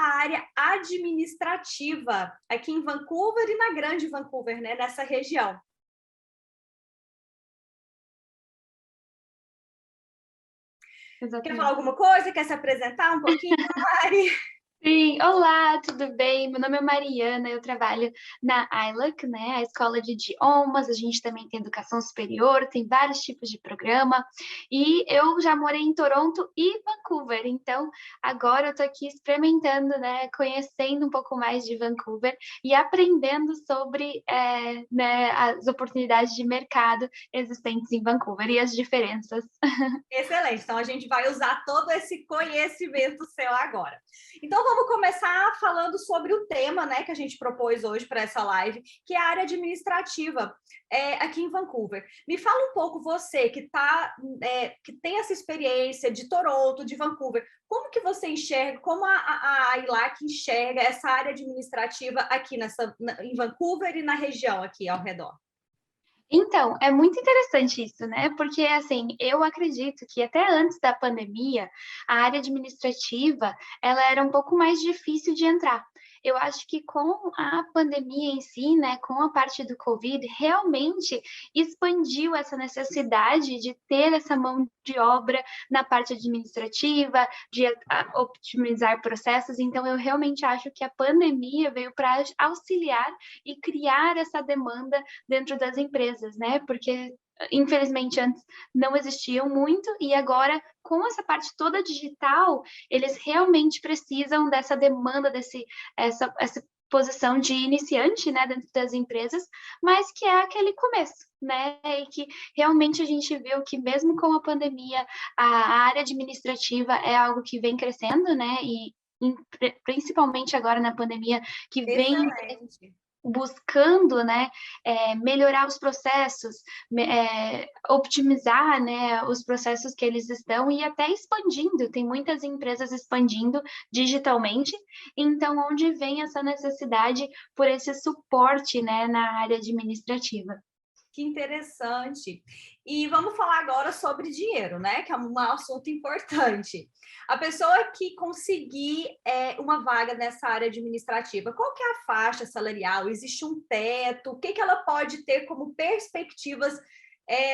a área administrativa aqui em Vancouver e na Grande Vancouver, né, nessa região. Exatamente. Quer falar alguma coisa? Quer se apresentar um pouquinho, Mari? Sim, olá, tudo bem? Meu nome é Mariana, eu trabalho na ILAC, né, a Escola de Idiomas, a gente também tem educação superior, tem vários tipos de programa, e eu já morei em Toronto e Vancouver, então agora eu tô aqui experimentando, né, conhecendo um pouco mais de Vancouver e aprendendo sobre, né, as oportunidades de mercado existentes em Vancouver e as diferenças. Excelente, então a gente vai usar todo esse conhecimento seu agora. Então vamos começar falando sobre o tema, né, que a gente propôs hoje para essa live, que é a área administrativa aqui em Vancouver. Me fala um pouco, você que tem essa experiência de Toronto, de Vancouver, como que você enxerga, como a ILAC enxerga essa área administrativa aqui em Vancouver e na região aqui ao redor? Então, é muito interessante isso, né? Porque, assim, eu acredito que até antes da pandemia, a área administrativa, ela era um pouco mais difícil de entrar. Eu acho que com a pandemia em si, né, com a parte do Covid, realmente expandiu essa necessidade de ter essa mão de obra na parte administrativa, de optimizar processos. Então, eu realmente acho que a pandemia veio para auxiliar e criar essa demanda dentro das empresas, né? Porque infelizmente antes não existiam muito e agora com essa parte toda digital, eles realmente precisam dessa demanda, essa posição de iniciante, né, dentro das empresas, mas que é aquele começo, né, e que realmente a gente viu que mesmo com a pandemia, a área administrativa é algo que vem crescendo, né, e principalmente agora na pandemia, que vem Excelente. buscando, né, melhorar os processos, optimizar, né, os processos que eles estão e até expandindo. Tem muitas empresas expandindo digitalmente, então onde vem essa necessidade por esse suporte, né, na área administrativa. Que interessante. E vamos falar agora sobre dinheiro, né? Que é um assunto importante. A pessoa que conseguir uma vaga nessa área administrativa, qual que é a faixa salarial? Existe um teto? O que que ela pode ter como perspectivas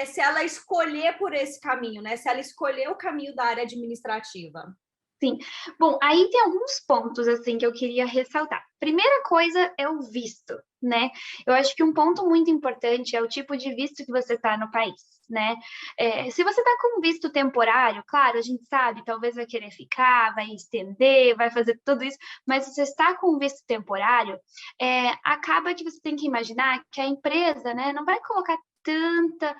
se ela escolher por esse caminho, né? Se ela escolher o caminho da área administrativa? Sim. Bom, aí tem alguns pontos, assim, que eu queria ressaltar. Primeira coisa é o visto, né? Eu acho que um ponto muito importante é o tipo de visto que você está no país, né? Se você está com visto temporário, claro, a gente sabe, talvez vai querer ficar, vai estender, vai fazer tudo isso, mas se você está com visto temporário, acaba que você tem que imaginar que a empresa, né, não vai colocar tanta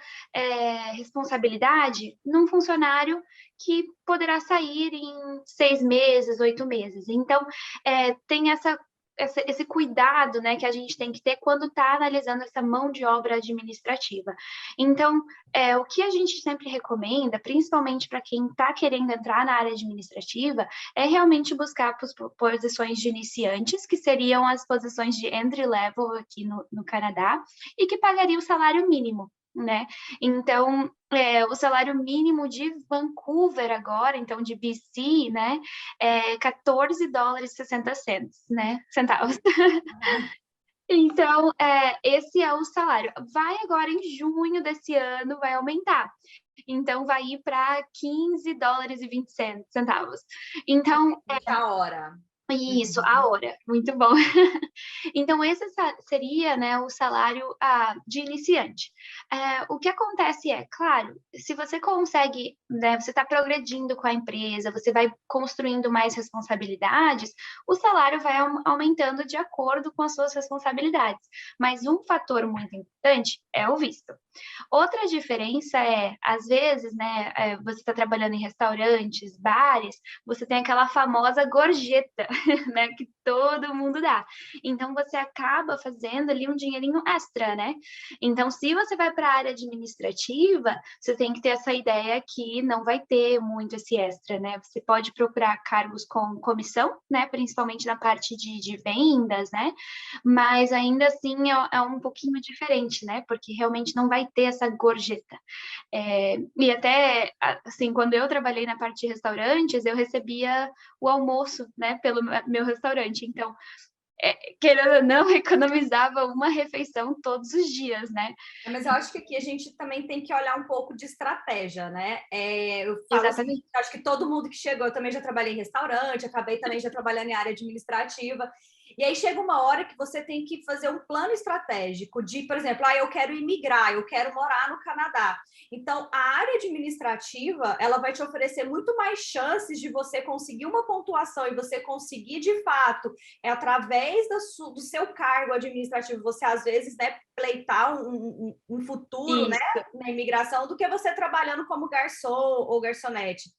responsabilidade num funcionário que poderá sair em 6 meses, 8 meses. Então, tem esse cuidado, né, que a gente tem que ter quando está analisando essa mão de obra administrativa. Então, o que a gente sempre recomenda, principalmente para quem está querendo entrar na área administrativa, é realmente buscar posições de iniciantes, que seriam as posições de entry level aqui no Canadá, e que pagaria o salário mínimo, né? Então, o salário mínimo de Vancouver agora, então de BC, né, é $14,60, né, centavos. Então, esse é o salário. Vai agora em junho desse ano, vai aumentar. Então, vai ir para $15,20. Então, A hora. isso, Uhum. a hora, muito bom. Então, esse seria, né, o salário de iniciante. O que acontece é, claro, se você consegue, né, você está progredindo com a empresa, você vai construindo mais responsabilidades, o salário vai aumentando de acordo com as suas responsabilidades. Mas um fator muito importante é o visto. Outra diferença é, às vezes, né, você está trabalhando em restaurantes, bares, você tem aquela famosa gorjeta, né, que todo mundo dá. Então, você acaba fazendo ali um dinheirinho extra, né? Então, se você vai para a área administrativa, você tem que ter essa ideia que não vai ter muito esse extra, né? Você pode procurar cargos com comissão, né, principalmente na parte de vendas, né? Mas ainda assim é um pouquinho diferente, né? Porque realmente não vai ter essa gorjeta. E até, assim, quando eu trabalhei na parte de restaurantes, eu recebia o almoço, né, pelo meu restaurante. Então, querendo ou não, economizava uma refeição todos os dias, né? Mas eu acho que aqui a gente também tem que olhar um pouco de estratégia, né? Eu falo assim, Exatamente. acho que todo mundo que chegou, eu também já trabalhei em restaurante, acabei também já trabalhando em área administrativa, e aí chega uma hora que você tem que fazer um plano estratégico de, por exemplo, eu quero imigrar, eu quero morar no Canadá. Então, a área administrativa, ela vai te oferecer muito mais chances de você conseguir uma pontuação e você conseguir, de fato, através do seu cargo administrativo, você às vezes, né, pleitar um futuro, né, Isso. na imigração, do que você trabalhando como garçom ou garçonete.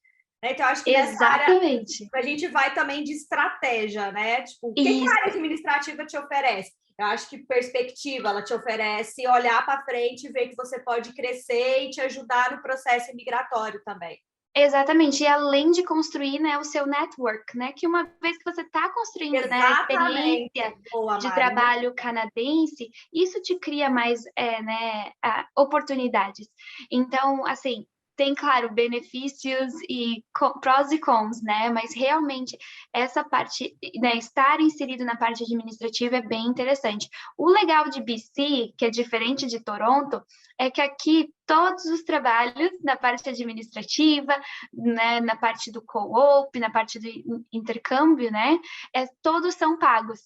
Então, eu acho que nessa área Exatamente. a gente vai também de estratégia, né? Tipo, o que a área Isso. administrativa te oferece? Eu acho que perspectiva, ela te oferece olhar para frente e ver que você pode crescer e te ajudar no processo imigratório também. Exatamente, e além de construir, né, o seu network, né, que uma vez que você está construindo, né, a experiência Exatamente. Boa, de Mari. trabalho canadense, isso te cria mais, né, oportunidades. Então, assim, tem, claro, benefícios e prós e cons, né, mas realmente essa parte, né, estar inserido na parte administrativa é bem interessante. O legal de BC, que é diferente de Toronto, é que aqui todos os trabalhos na parte administrativa, né, na parte do co-op, na parte do intercâmbio, né, todos são pagos.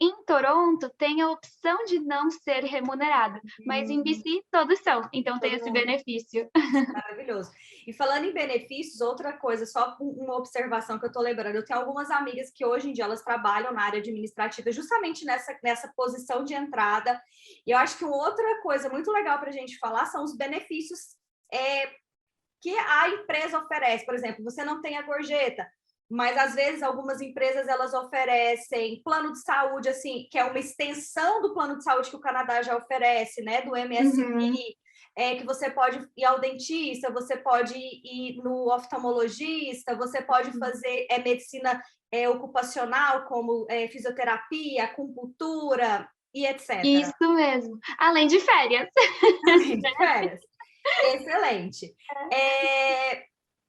Em Toronto, tem a opção de não ser remunerado, mas em BC todos são, então tem esse benefício. Maravilhoso. E falando em benefícios, outra coisa, só uma observação que eu estou lembrando, eu tenho algumas amigas que hoje em dia elas trabalham na área administrativa justamente nessa posição de entrada, e eu acho que uma outra coisa muito legal para a gente falar são os benefícios que a empresa oferece. Por exemplo, você não tem a gorjeta, mas às vezes algumas empresas elas oferecem plano de saúde, assim, que é uma extensão do plano de saúde que o Canadá já oferece, né, do MSP, que você pode ir ao dentista, você pode ir no oftalmologista, você pode fazer medicina ocupacional, como fisioterapia, acupuntura e etc. Isso mesmo. Além de férias. Além de férias. Excelente.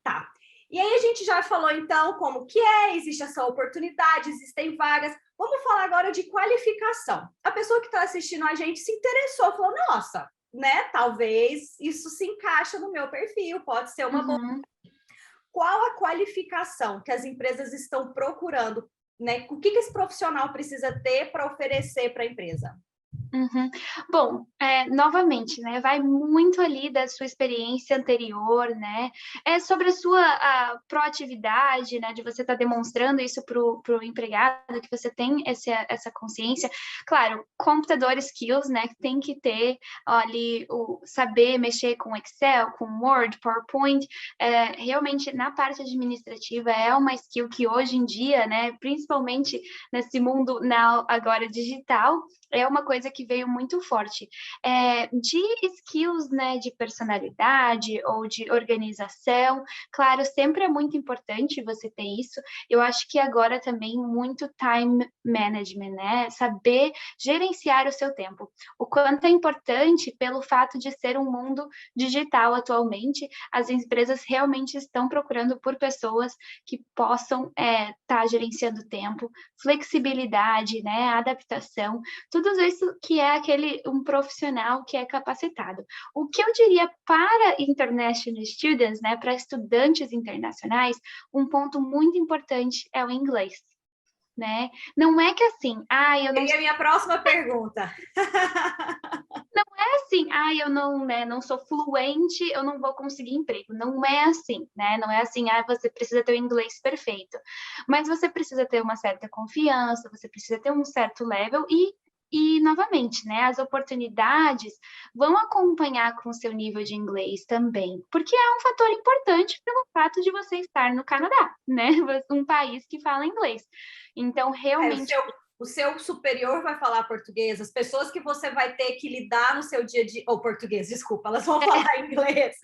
Tá. E aí a gente já falou, então, como que existe essa oportunidade, existem vagas. Vamos falar agora de qualificação. A pessoa que está assistindo a gente se interessou, falou, nossa, né, talvez isso se encaixa no meu perfil, pode ser uma boa. Qual a qualificação que as empresas estão procurando, né? O que esse profissional precisa ter para oferecer para a empresa? Bom, novamente, né, vai muito ali da sua experiência anterior, né, sobre a sua proatividade, né, de você estar demonstrando isso para o empregado, que você tem essa consciência. Claro, computador skills, né, que tem que ter ali saber mexer com Excel, com Word, PowerPoint, realmente na parte administrativa é uma skill que hoje em dia, né, principalmente nesse mundo agora digital, é uma coisa que veio muito forte. De skills, né, de personalidade ou de organização, claro, sempre é muito importante você ter isso. Eu acho que agora também muito time management, né, saber gerenciar o seu tempo. O quanto é importante pelo fato de ser um mundo digital atualmente, as empresas realmente estão procurando por pessoas que possam estar gerenciando o tempo, flexibilidade, né, adaptação, tudo isso que é um profissional que é capacitado. O que eu diria para international students, né, para estudantes internacionais, um ponto muito importante é o inglês, né? Não é que assim, eu não... Seria a minha próxima pergunta. Não é assim, eu não, né, não sou fluente, eu não vou conseguir emprego. Não é assim, né? Não é assim, você precisa ter o inglês perfeito. Mas você precisa ter uma certa confiança, você precisa ter um certo level e, novamente, né, as oportunidades vão acompanhar com o seu nível de inglês também, porque é um fator importante pelo fato de você estar no Canadá, né, um país que fala inglês. Então, realmente... O seu superior vai falar português, as pessoas que você vai ter que lidar no seu dia a dia, ou português, desculpa, elas vão falar inglês.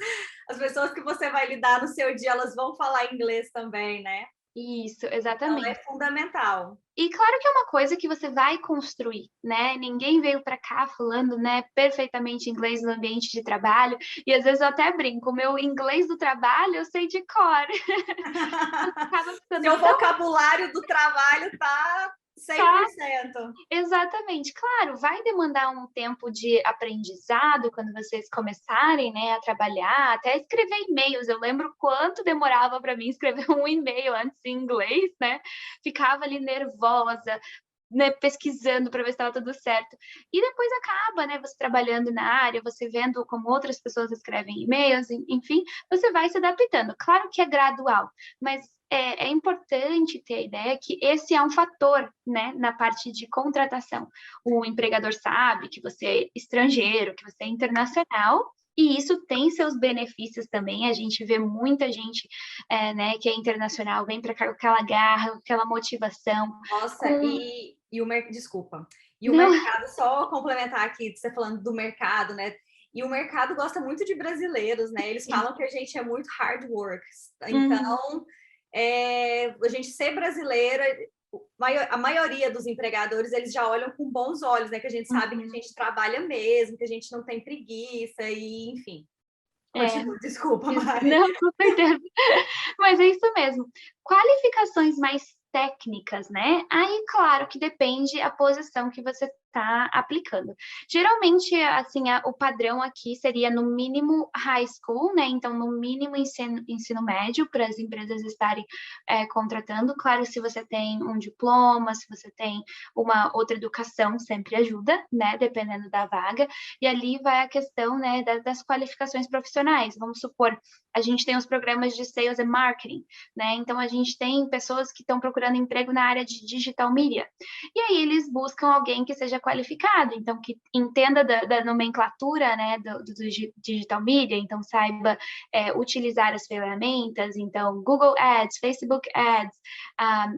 As pessoas que você vai lidar no seu dia, elas vão falar inglês também, né? Isso, Então, é exatamente. fundamental. E claro que é uma coisa que você vai construir, né? Ninguém veio para cá falando, né, perfeitamente inglês no ambiente de trabalho. E às vezes eu até brinco, o meu inglês do trabalho eu sei de cor. Acaba ficando Seu tão vocabulário do trabalho tá tá. 100%. Exatamente. Claro, vai demandar um tempo de aprendizado quando vocês começarem, né, a trabalhar, até escrever e-mails. Eu lembro quanto demorava para mim escrever um e-mail antes em inglês, né? Ficava ali nervosa, né, pesquisando para ver se estava tudo certo. E depois acaba, né, você trabalhando na área, você vendo como outras pessoas escrevem e-mails, enfim, você vai se adaptando. Claro que é gradual, mas é importante ter a ideia que esse é um fator, né, na parte de contratação. O empregador sabe que você é estrangeiro, que você é internacional, e isso tem seus benefícios também. A gente vê muita gente, né, que é internacional, vem para cá com aquela garra, com aquela motivação, Nossa, com desculpa. E o não, mercado, só complementar aqui, você falando do mercado, né? E o mercado gosta muito de brasileiros, né? Eles falam que a gente é muito hard work. uhum, Então, a gente ser brasileira, a maioria dos empregadores, eles já olham com bons olhos, né? Que a gente sabe que a uhum. gente trabalha mesmo, que a gente não tem preguiça e, enfim. É, Continua, desculpa, Mari. não, com certeza. Mas é isso mesmo. Qualificações mais técnicas, né? Aí, claro que depende a posição que você está aplicando. Geralmente, assim, o padrão aqui seria no mínimo high school, né? Então, no mínimo ensino médio para as empresas estarem contratando. Claro, se você tem um diploma, se você tem uma outra educação, sempre ajuda, né? Dependendo da vaga. E ali vai a questão, né, das qualificações profissionais. Vamos supor, a gente tem os programas de sales and marketing, né? Então a gente tem pessoas que estão procurando emprego na área de digital media. E aí eles buscam alguém que seja qualificado, então que entenda da nomenclatura, né, do digital media, então saiba utilizar as ferramentas, então Google Ads, Facebook Ads,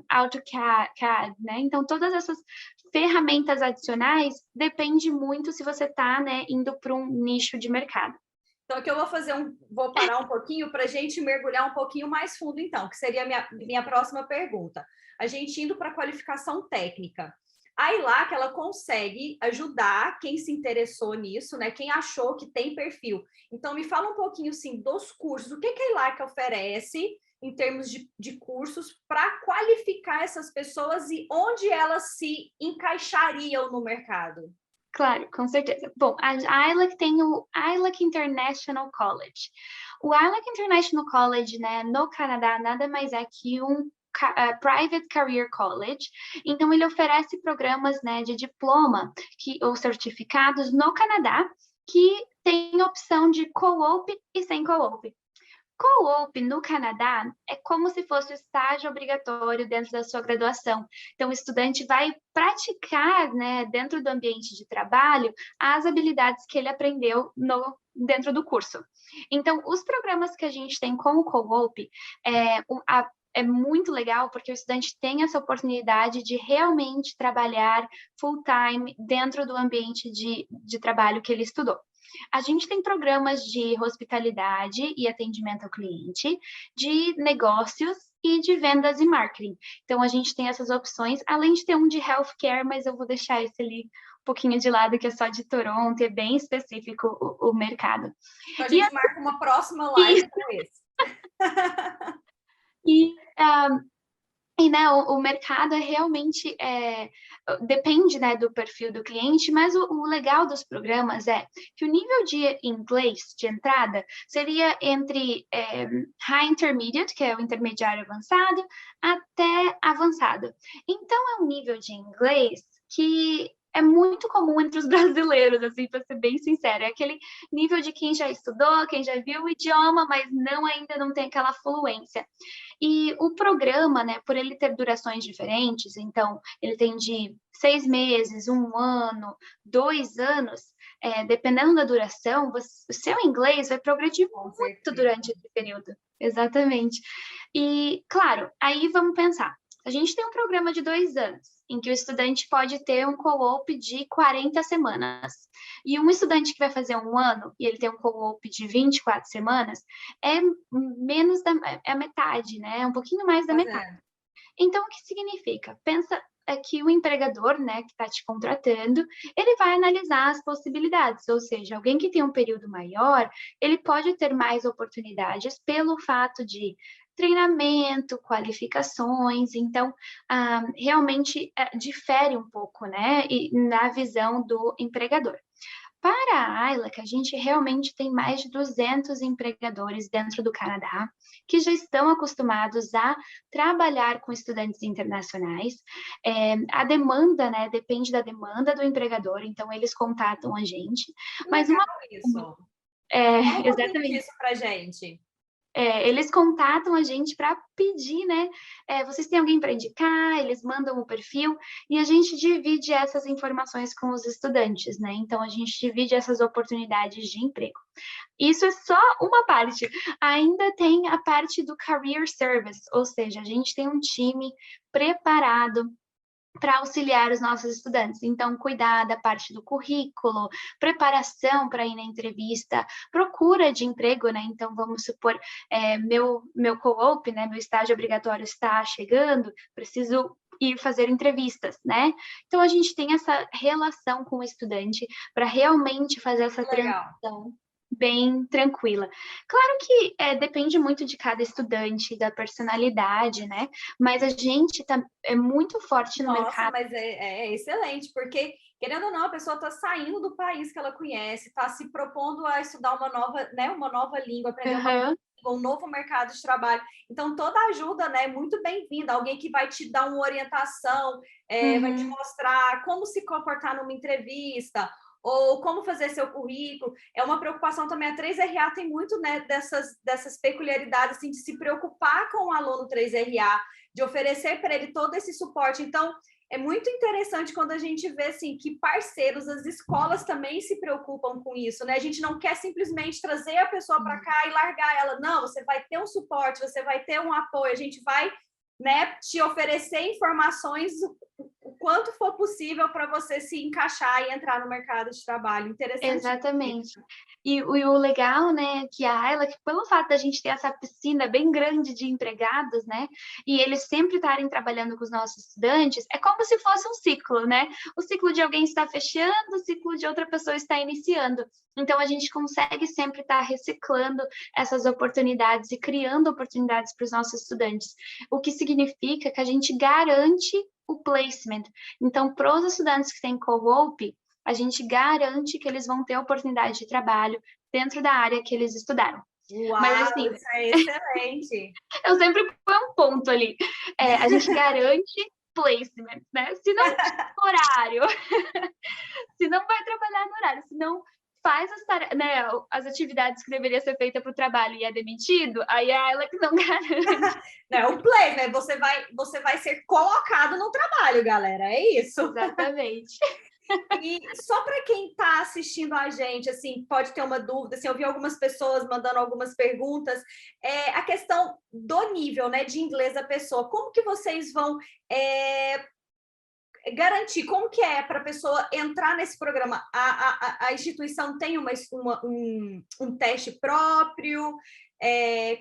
AutoCAD, né? Então todas essas ferramentas adicionais depende muito se você está, né, indo para um nicho de mercado. Então, o que eu vou fazer, vou parar um pouquinho para a gente mergulhar um pouquinho mais fundo, então, que seria a minha próxima pergunta. A gente indo para a qualificação técnica. Aí lá que ela consegue ajudar quem se interessou nisso, né? Quem achou que tem perfil. Então, me fala um pouquinho, assim, dos cursos. O que a ILAC oferece em termos de cursos para qualificar essas pessoas e onde elas se encaixariam no mercado? Claro, com certeza. Bom, a ILAC tem o ILAC International College. O ILAC International College, né, no Canadá, nada mais é que um Private Career College. Então, ele oferece programas, né, de diploma ou certificados no Canadá que tem opção de co-op e sem co-op. Co-op no Canadá é como se fosse o estágio obrigatório dentro da sua graduação. Então, o estudante vai praticar, né, dentro do ambiente de trabalho, as habilidades que ele aprendeu dentro do curso. Então, os programas que a gente tem com o co-op é muito legal porque o estudante tem essa oportunidade de realmente trabalhar full-time dentro do ambiente de trabalho que ele estudou. A gente tem programas de hospitalidade e atendimento ao cliente, de negócios e de vendas e marketing. Então, a gente tem essas opções, além de ter um de healthcare, mas eu vou deixar esse ali um pouquinho de lado, que é só de Toronto, é bem específico o mercado. Então, a E, gente marca uma próxima live para esse. e, né, o mercado realmente depende, né, do perfil do cliente, mas o legal dos programas é que o nível de inglês de entrada seria entre high intermediate, que é o intermediário avançado, até avançado. Então, é um nível de inglês que é muito comum entre os brasileiros, assim, para ser bem sincera. É aquele nível de quem já estudou, quem já viu o idioma, mas ainda não tem aquela fluência. E o programa, né, por ele ter durações diferentes, então ele tem de 6 meses, 1 ano, 2 anos, dependendo da duração, o seu inglês vai progredir Com muito certeza. durante esse período. Exatamente. E, claro, aí vamos pensar. A gente tem um programa de 2 anos, em que o estudante pode ter um co-op de 40 semanas. E um estudante que vai fazer 1 ano, e ele tem um co-op de 24 semanas, é menos é a metade, né? É um pouquinho mais da Mas metade. Então, o que significa? Pensa que o empregador, né, que está te contratando, ele vai analisar as possibilidades, ou seja, alguém que tem um período maior, ele pode ter mais oportunidades pelo fato de treinamento, qualificações, então, realmente difere um pouco, né, e na visão do empregador. Para a Ayla, que a gente realmente tem mais de 200 empregadores dentro do Canadá, que já estão acostumados a trabalhar com estudantes internacionais. A demanda, né, depende da demanda do empregador, então eles contatam a gente. Que Mas legal isso. Fala um pouquinho exatamente. disso pra gente. Eles contatam a gente para pedir, né? Vocês têm alguém para indicar? Eles mandam o perfil e a gente divide essas informações com os estudantes, né? Então, a gente divide essas oportunidades de emprego. Isso é só uma parte. Ainda tem a parte do Career Service, ou seja, a gente tem um time preparado para auxiliar os nossos estudantes. Então, cuidar da parte do currículo, preparação para ir na entrevista, procura de emprego, né? Então, vamos supor, meu co-op, né? Meu estágio obrigatório está chegando, preciso ir fazer entrevistas, né? Então, a gente tem essa relação com o estudante para realmente fazer essa Legal. transição bem tranquila. Claro que depende muito de cada estudante, da personalidade, né? Mas a gente é muito forte no Nossa, mercado. mas é excelente, porque, querendo ou não, a pessoa está saindo do país que ela conhece, está se propondo a estudar uma nova língua, aprender uma Uhum. um novo mercado de trabalho. Então, toda ajuda, né, é muito bem-vinda. Alguém que vai te dar uma orientação, vai te mostrar como se comportar numa entrevista, ou como fazer seu currículo. É uma preocupação também. A 3RA tem muito, né, dessas peculiaridades, assim, de se preocupar com o aluno 3RA, de oferecer para ele todo esse suporte. Então, é muito interessante quando a gente vê, assim, que parceiros, as escolas também se preocupam com isso, né? A gente não quer simplesmente trazer a pessoa para cá e largar ela. Não, você vai ter um suporte, você vai ter um apoio, a gente vai, né, te oferecer informações o quanto for possível para você se encaixar e entrar no mercado de trabalho. Interessante. Exatamente. E o legal, né, que a Ayla, que pelo fato da gente ter essa piscina bem grande de empregados, né, e eles sempre estarem trabalhando com os nossos estudantes, é como se fosse um ciclo, né? O ciclo de alguém está fechando, o ciclo de outra pessoa está iniciando. Então, a gente consegue sempre estar reciclando essas oportunidades e criando oportunidades para os nossos estudantes, o que significa que a gente garante o placement. Então, para os estudantes que têm co-op, a gente garante que eles vão ter oportunidade de trabalho dentro da área que eles estudaram. Uau, mas assim, isso é excelente. eu sempre ponho um ponto ali. A gente garante placement, né? Se não horário, se não vai trabalhar no horário, se não faz né, as atividades que deveria ser feita para o trabalho e é demitido, aí é ela que não garante. Não, o play, né? Você vai ser colocado no trabalho, galera. É isso. Exatamente. E só para quem está assistindo a gente, assim, pode ter uma dúvida, assim, eu vi algumas pessoas mandando algumas perguntas, a questão do nível, né, de inglês da pessoa, como que vocês vão garantir, como que é para a pessoa entrar nesse programa? A instituição tem um teste próprio?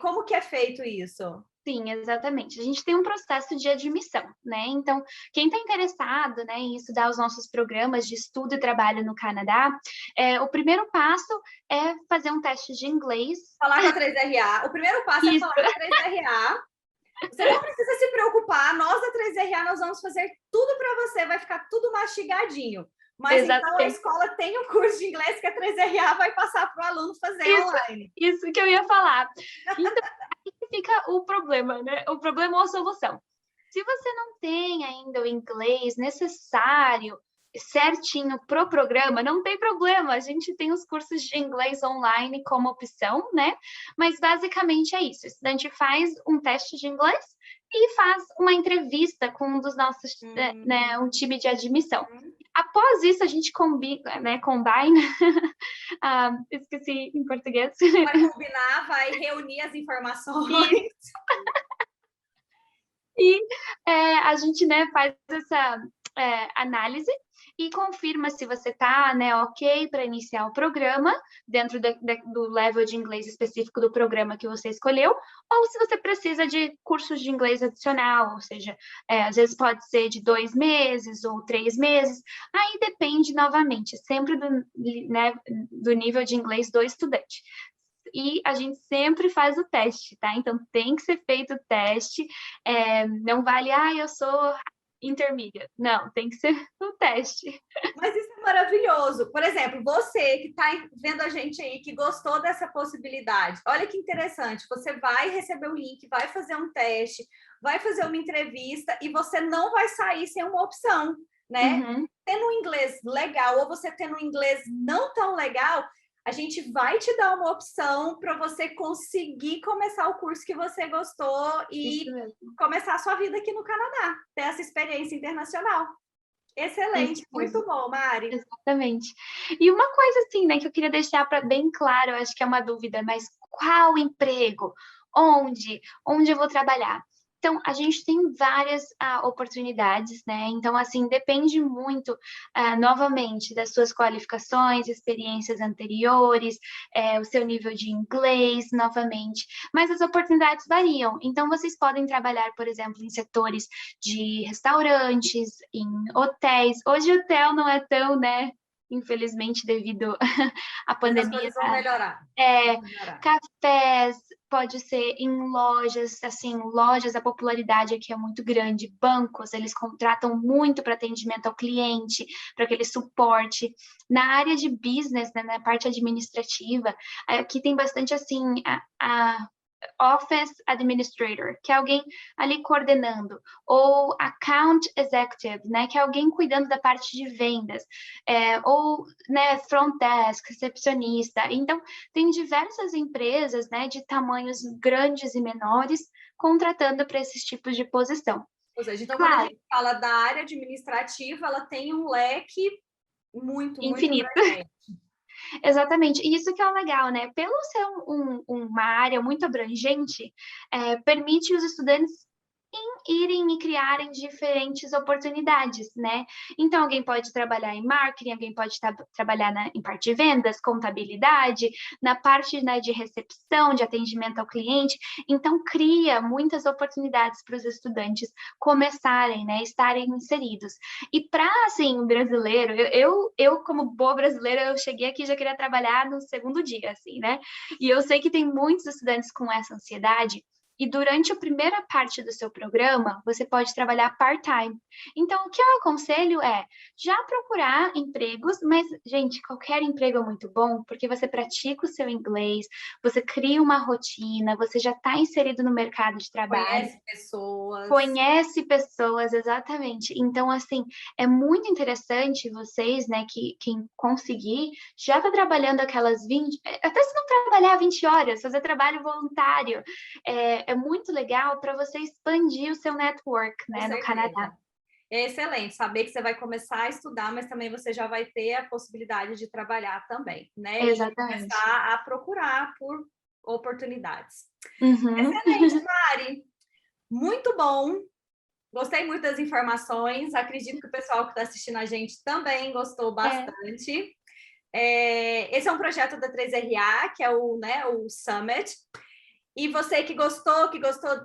Como que é feito isso? Sim, exatamente. A gente tem um processo de admissão, né? Então, quem está interessado, né, em estudar os nossos programas de estudo e trabalho no Canadá, o primeiro passo é fazer um teste de inglês. Falar com a 3RA. O primeiro passo é falar com a 3RA. Você não precisa se preocupar. Nós da 3RA, nós vamos fazer tudo para você. Vai ficar tudo mastigadinho. Mas exatamente. Então a escola tem um curso de inglês que a 3RA vai passar para o aluno fazer online. Isso que eu ia falar. Então, aí fica o problema, né? O problema ou a solução. Se você não tem ainda o inglês necessário, certinho pro programa, não tem problema, a gente tem os cursos de inglês online como opção, né? Mas basicamente é isso, o estudante faz um teste de inglês e faz uma entrevista com um dos nossos, né, um time de admissão. Após isso, a gente combina, né, esqueci em português. Vai combinar, vai reunir as informações. E a gente, né, faz análise e confirma se você está, né, ok para iniciar o programa dentro do level de inglês específico do programa que você escolheu, ou se você precisa de cursos de inglês adicional, ou seja, às vezes pode ser de 2 meses ou 3 meses, aí depende novamente, sempre né, do nível de inglês do estudante. E a gente sempre faz o teste, tá? Então tem que ser feito o teste, não vale, eu sou intermediate. Não, tem que ser um teste. Mas isso é maravilhoso. Por exemplo, você que está vendo a gente aí, que gostou dessa possibilidade, olha que interessante, você vai receber o link, vai fazer um teste, vai fazer uma entrevista e você não vai sair sem uma opção, né? Uhum. Tendo um inglês legal ou você tendo um inglês não tão legal, a gente vai te dar uma opção para você conseguir começar o curso que você gostou e começar a sua vida aqui no Canadá, ter essa experiência internacional. Excelente, muito bom, Mari. Exatamente. E uma coisa assim, né, que eu queria deixar bem claro, eu acho que é uma dúvida, mas qual emprego? Onde eu vou trabalhar? Então, a gente tem várias oportunidades, né? Então, assim, depende muito, novamente, das suas qualificações, experiências anteriores, o seu nível de inglês, novamente. Mas as oportunidades variam. Então, vocês podem trabalhar, por exemplo, em setores de restaurantes, em hotéis. Hoje, hotel não é tão, né? Infelizmente, devido à pandemia. As coisas vão melhorar. Cafés, pode ser em lojas, assim, lojas, a popularidade aqui é muito grande, bancos, eles contratam muito para atendimento ao cliente, para aquele suporte. Na área de business, né, na parte administrativa, aqui tem bastante, assim, a Office Administrator, que é alguém ali coordenando, ou Account Executive, né, que é alguém cuidando da parte de vendas, ou, né, Front Desk, recepcionista. Então, tem diversas empresas, né, de tamanhos grandes e menores, contratando para esses tipos de posição. Ou seja, então, claro, quando a gente fala da área administrativa, ela tem um leque muito infinito. Muito Exatamente, e isso que é o legal, né? Pelo ser uma área muito abrangente, permite os estudantes irem e criarem diferentes oportunidades, né? Então, alguém pode trabalhar em marketing, alguém pode trabalhar em parte de vendas, contabilidade, na parte, né, de recepção, de atendimento ao cliente. Então, cria muitas oportunidades para os estudantes começarem, né, estarem inseridos. E para, assim, brasileiro, eu como boa brasileira, eu cheguei aqui e já queria trabalhar no segundo dia, assim, né? E eu sei que tem muitos estudantes com essa ansiedade, e durante a primeira parte do seu programa, você pode trabalhar part-time. Então, o que eu aconselho é já procurar empregos, mas, gente, qualquer emprego é muito bom, porque você pratica o seu inglês, você cria uma rotina, você já está inserido no mercado de trabalho. Conhece pessoas, exatamente. Então, assim, é muito interessante vocês, né, quem conseguir, já está trabalhando aquelas 20, até se não trabalhar 20 horas, fazer trabalho voluntário, é muito legal para você expandir o seu network, né, no Canadá. É excelente saber que você vai começar a estudar, mas também você já vai ter a possibilidade de trabalhar também, né? Exatamente. E começar a procurar por oportunidades. Uhum. Excelente, Mari. Muito bom. Gostei muito das informações. Acredito que o pessoal que está assistindo a gente também gostou bastante. Esse é um projeto da 3RA, que é o Summit. E você que gostou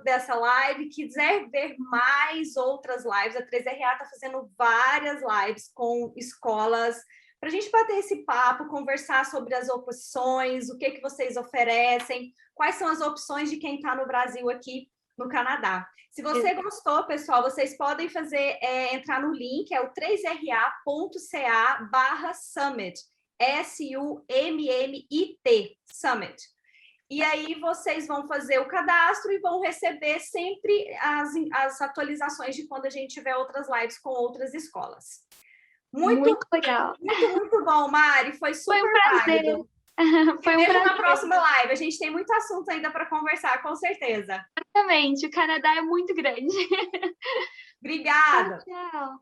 dessa live, quiser ver mais outras lives, a 3RA está fazendo várias lives com escolas para a gente bater esse papo, conversar sobre as opções, o que vocês oferecem, quais são as opções de quem está no Brasil aqui no Canadá. Se você gostou, pessoal, vocês podem entrar no link, é o 3ra.ca/summit, SUMMIT, Summit. E aí vocês vão fazer o cadastro e vão receber sempre as atualizações de quando a gente tiver outras lives com outras escolas. Muito legal. Muito bom, Mari. Foi super válido. Foi um prazer. Na próxima live. A gente tem muito assunto ainda para conversar, com certeza. Exatamente. O Canadá é muito grande. Obrigada. Tchau.